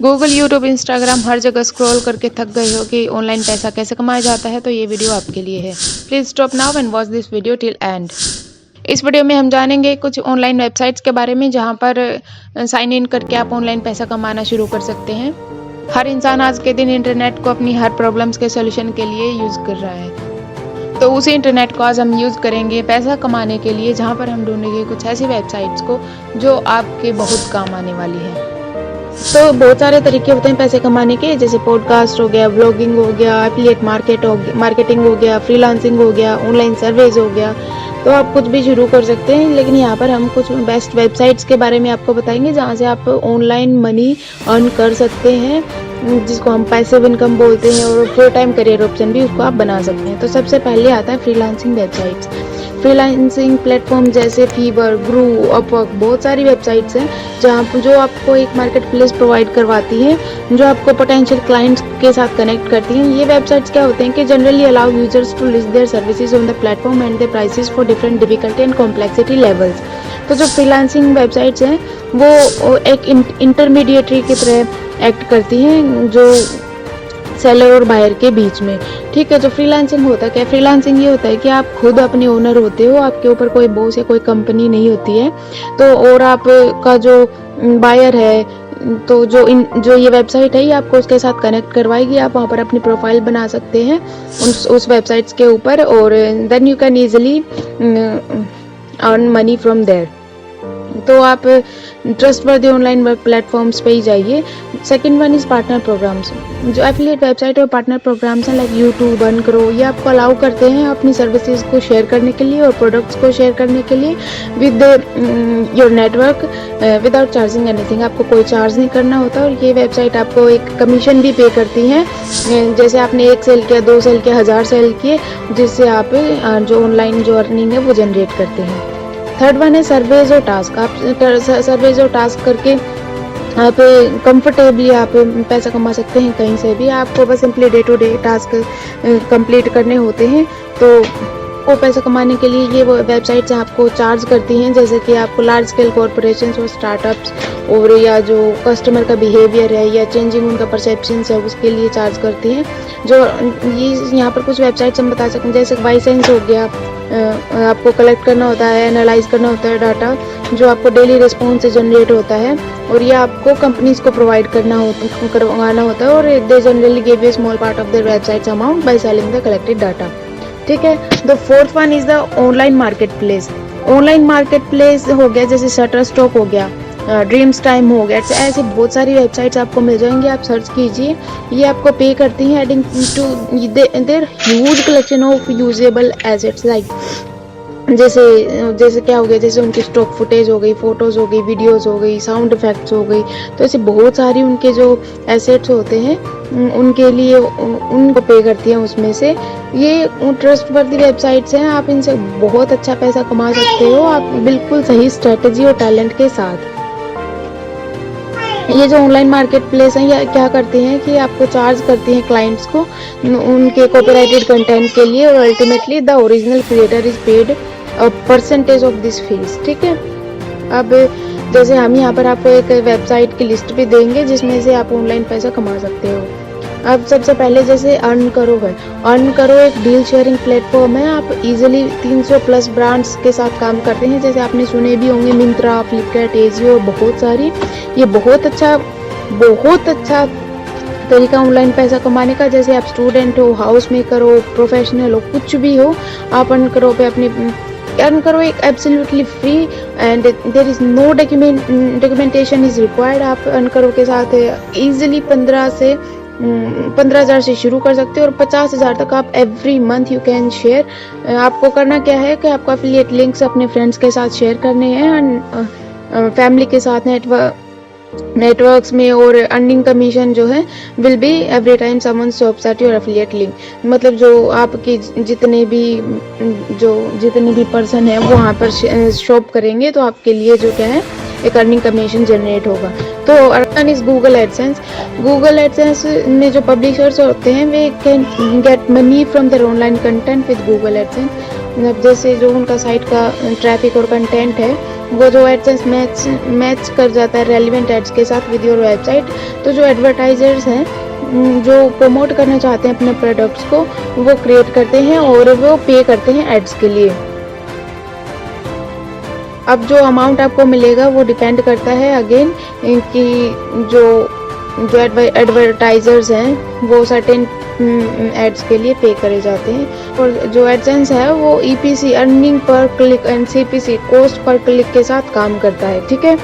Google, YouTube, Instagram हर जगह scroll करके थक गए हो कि ऑनलाइन पैसा कैसे कमाया जाता है, तो ये वीडियो आपके लिए है। Please stop now and watch this video till and. इस वीडियो में हम जानेंगे कुछ ऑनलाइन वेबसाइट्स के बारे में जहां पर साइन इन करके आप ऑनलाइन पैसा कमाना शुरू कर सकते हैं। हर इंसान आज के दिन इंटरनेट को अपनी हर प्रॉब्लम्स के सोल्यूशन के लिए यूज कर रहा है, तो उसी इंटरनेट को आज हम यूज करेंगे पैसा कमाने के लिए, जहां पर हम ढूंढेंगे कुछ ऐसी वेबसाइट्स को जो आपके बहुत काम आने वाली है। तो बहुत सारे तरीके होते हैं पैसे कमाने के, जैसे पॉडकास्ट हो गया, ब्लॉगिंग हो गया, एफिलिएट मार्केटिंग हो गया, फ्रीलांसिंग हो गया, ऑनलाइन सर्विस हो गया। तो आप कुछ भी शुरू कर सकते हैं, लेकिन यहाँ पर हम कुछ बेस्ट वेबसाइट्स के बारे में आपको बताएंगे जहाँ से आप ऑनलाइन मनी अर्न कर सकते हैं, जिसको हम पैसिव इनकम बोलते हैं, और फुल टाइम करियर ऑप्शन भी उसको आप बना सकते हैं। तो सबसे पहले आता है फ्रीलांसिंग वेबसाइट्स। फ्रीलांसिंग प्लेटफॉर्म जैसे फीवर, ग्रू, अपवर्क, बहुत सारी वेबसाइट्स हैं जहाँ जो आपको एक मार्केट प्लेस प्रोवाइड करवाती है, जो आपको पोटेंशियल क्लाइंट्स के साथ कनेक्ट करती हैं। ये वेबसाइट्स क्या होते हैं कि generally allow users to list their services on the platform and the prices for different difficulty and complexity levels. तो जो फ्रीलांसिंग वेबसाइट्स हैं वो एक इंटरमीडिएटरी की तरह एक्ट करती हैं, जो सेलर और बायर के बीच में। ठीक है, जो फ्रीलांसिंग होता है क्या? फ्रीलांसिंग ये होता है कि आप खुद अपने ओनर होते हो, आपके ऊपर कोई बॉस या कोई कंपनी नहीं होती है। तो और आपका जो बायर है, तो जो ये वेबसाइट है, ये आपको उसके साथ कनेक्ट करवाएगी। आप वहाँ पर अपनी प्रोफाइल बना सकते हैं उस वेबसाइट्स के ऊपर, और then you can easily earn money from there. तो आप ट्रस्टवर्दी ऑनलाइन वर्क प्लेटफॉर्म्स पे ही जाइए। Second one is partner programs. जो एफिलिएट वेबसाइट और पार्टनर प्रोग्राम्स हैं, लाइक यूट्यूब, अर्न करो, ये आपको अलाउ करते हैं अपनी सर्विसेज को शेयर करने के लिए और प्रोडक्ट्स को शेयर करने के लिए with your network without charging anything. आपको कोई चार्ज नहीं करना होता, और ये वेबसाइट आपको एक कमीशन भी पे करती हैं। जैसे आपने 1 सेल किया, 2 सेल किया, 1000 सेल किए, जिससे आप जो ऑनलाइन जो अर्निंग है वो जनरेट करते हैं। थर्ड वन है सर्वेज और टास्क। आप सर्वेज और टास्क करके आप कंफर्टेबली आप पैसा कमा सकते हैं कहीं से भी। आपको बस simply day to day task complete करने होते हैं। तो वो पैसा कमाने के लिए ये वो वेबसाइट्स आपको चार्ज करती हैं, जैसे कि आपको लार्ज स्केल कॉरपोरेशंस और स्टार्टअप्स, और या जो कस्टमर का बिहेवियर है या चेंजिंग उनका परसेप्शन है, उसके लिए चार्ज करती हैं। जो ये यहाँ पर कुछ वेबसाइट्स हम बता सकते हैं, जैसे वाइसेंस हो गया। आपको कलेक्ट करना होता है, एनालाइज करना होता है डाटा, जो आपको डेली रिस्पॉन्स से जनरेट होता है, और ये आपको कंपनीज को प्रोवाइड करवाना होता है, और they generally give a small part of their websites amount by selling the collected data. ठीक है। The fourth one is the online market place. Online market place हो गया जैसे शटरस्टॉक हो गया, ड्रीम्स टाइम हो गया, ऐसे बहुत सारी वेबसाइट्स आपको मिल जाएंगी। आप सर्च कीजिए, ये आपको पे करती हैं adding to their huge collection of usable assets, like जैसे क्या हो गया, जैसे उनकी स्टॉक फुटेज हो गई, फोटोज हो गई, वीडियोस हो गई, साउंड इफेक्ट्स हो गई। तो ऐसे बहुत सारी उनके जो एसेट्स होते हैं उनके लिए उनको पे करती हैं उसमें से। ये ट्रस्टवर्दी वेबसाइट्स हैं, आप इनसे बहुत अच्छा पैसा कमा सकते हो, आप बिल्कुल सही स्ट्रेटजी और टैलेंट के साथ। ये जो ऑनलाइन मार्केट प्लेस हैं, ये क्या करती हैं कि आपको चार्ज करती हैं क्लाइंट्स को उनके कॉपीराइटेड कंटेंट के लिए, और ultimately the original creator is paid a percentage of this fees. ठीक है। अब जैसे हम यहाँ पर आपको एक वेबसाइट की लिस्ट भी देंगे जिसमें से आप ऑनलाइन पैसा कमा सकते हो। अब सबसे पहले जैसे अर्न करो है। अर्न करो एक डील शेयरिंग प्लेटफॉर्म है। आप इजीली 300 प्लस ब्रांड्स के साथ काम करते हैं, जैसे आपने सुने भी होंगे मिंत्रा, फ्लिपकार्ट, एजियो और बहुत सारी। ये बहुत अच्छा तरीका ऑनलाइन पैसा कमाने का। जैसे आप स्टूडेंट हो, हाउस मेकर हो, प्रोफेशनल हो, कुछ भी हो, आप अर्न करो एक absolutely free, and there is no documentation is required. आप अर्न करो के साथ इजीली 15,000 से शुरू कर सकते हो, और 50,000 तक आप every month you can share. आपको करना क्या है कि आपको एफिलिएट लिंक्स अपने फ्रेंड्स के साथ शेयर करने हैं, फैमिली के साथ नेटवर्क्स में, और अर्निंग कमीशन जो है will be every time someone shops at your affiliate link. मतलब जो आपके जितने भी पर्सन है वो वहाँ पर शॉप करेंगे, तो आपके लिए जो क्या है एक अर्निंग कमीशन जनरेट होगा। तो earn is Google AdSense. Google AdSense में जो पब्लिशर्स होते हैं वे can get money from their online content with Google AdSense. मतलब जैसे जो उनका साइट का ट्रैफिक और कंटेंट है वो जो एडसेंस मैच कर जाता है रेलिवेंट एड्स के साथ विद योर वेबसाइट, तो जो एडवर्टाइजर्स हैं जो प्रमोट करना चाहते हैं अपने प्रोडक्ट्स को, वो क्रिएट करते हैं और वो पे करते हैं एड्स के लिए। अब जो अमाउंट आपको मिलेगा वो डिपेंड करता है अगेन कि जो एडवर्टाइजर्स हैं वो सर्टेन एड्स के लिए पे करे जाते हैं। और जो एडसेंस है वो EPC earning per click and CPC cost per click के साथ काम करता है, ठीक है।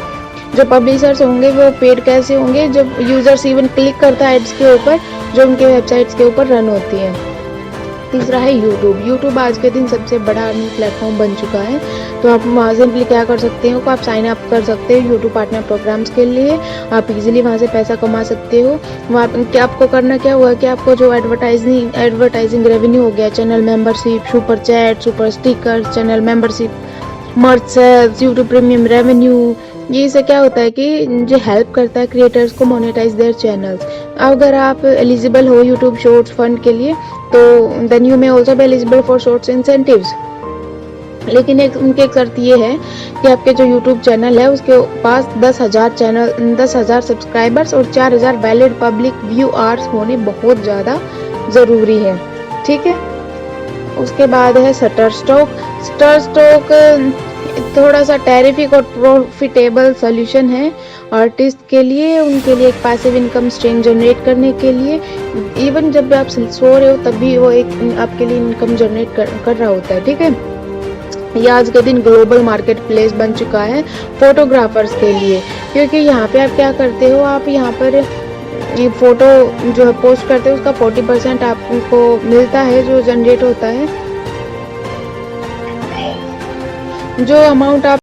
जो पब्लिशर्स होंगे वो पेड कैसे होंगे, जब यूजर्स इवन क्लिक करता है एड्स के ऊपर जो उनके वेबसाइट्स के ऊपर रन होती हैं। तीसरा है यूट्यूब। यूट्यूब आज के दिन सबसे बड़ा अर्निंग प्लेटफॉर्म बन चुका है। तो आप वहाँ सिंपली क्या कर सकते हो, आप साइन अप कर सकते हो यूट्यूब पार्टनर प्रोग्राम्स के लिए। आप इजीली वहाँ से पैसा कमा सकते हो। वहाँ क्या आपको करना क्या हुआ कि आपको जो एडवर्टाइजिंग रेवेन्यू हो गया, channel membership, super chat, super sticker, channel membership, मर्च सेल्स, यूट्यूब प्रीमियम रेवेन्यू, ये से क्या होता है कि जो हेल्प करता है क्रिएटर्स को मोनेटाइज देयर चैनल्स। अगर आप एलिजिबल हो यूट्यूब शॉर्ट्स फंड के लिए तो then you may also be eligible for shorts incentives. लेकिन उनकी एक शर्त ये है कि आपके जो यूट्यूब चैनल है उसके पास 10,000 सब्सक्राइबर्स और 4,000 वैलिड पब्लिक व्यू आवर्स होने बहुत ज़्यादा ज़रूरी है, ठीक है। उसके बाद है शटरस्टॉक। शटरस्टॉक थोड़ा सा टेरिफिक और प्रॉफिटेबल सोल्यूशन है आर्टिस्ट के लिए, उनके लिए एक पैसिव इनकम स्ट्रीम जनरेट करने के लिए। इवन जब आप सो रहे हो तब भी वो एक आपके लिए इनकम जनरेट कर रहा होता है, ठीक है। ये आज के दिन ग्लोबल मार्केट प्लेस बन चुका है फोटोग्राफर्स के लिए, क्योंकि यहाँ पे आप क्या करते हो, आप यहाँ पर फोटो जो है पोस्ट करते हो उसका 40% आपको मिलता है जो जनरेट होता है। जो अमाउंट आप